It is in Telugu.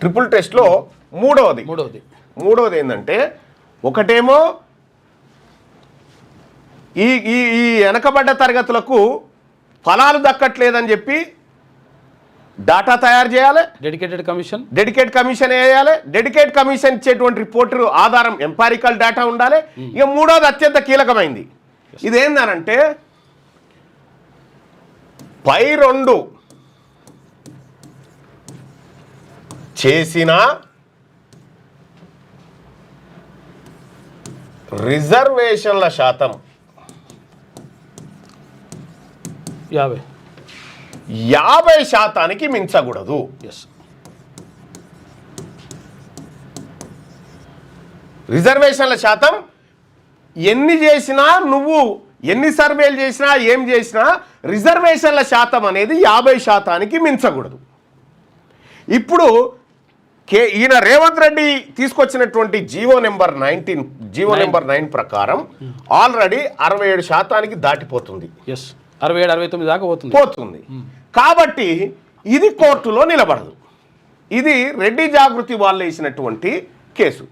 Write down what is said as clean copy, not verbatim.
ట్రిపుల్ టెస్ట్లో మూడవది ఏంటంటే ఒకటేమో ఈ ఈ ఈ వెనకబడ్డ తరగతులకు ఫలాలు దక్కట్లేదని చెప్పి డాటా తయారు చేయాలి, డెడికేట్ కమిషన్ వేయాలి, డెడికేట్ కమిషన్ ఇచ్చేటువంటి రిపోర్టు ఆధారం ఎంపారికల్ డేటా ఉండాలి. ఇక మూడోది అత్యంత కీలకమైంది, ఇదేందనంటే పై రెండు చేసిన రిజర్వేషన్ల శాతం 50% మించకూడదు. రిజర్వేషన్ల శాతం ఎన్ని చేసినా, నువ్వు ఎన్ని సర్వేలు చేసినా, ఏం చేసినా రిజర్వేషన్ల శాతం అనేది 50% మించకూడదు. ఇప్పుడు ఈయన రేవంత్ రెడ్డి తీసుకొచ్చినటువంటి జీవో నెంబర్ 9 ప్రకారం ఆల్రెడీ 67% దాటిపోతుంది. 67-69 దాకా పోతుంది. కాబట్టి ఇది కోర్టులో నిలబడదు. ఇది రెడ్డి జాగృతి వాళ్ళు వేసినటువంటి కేసు.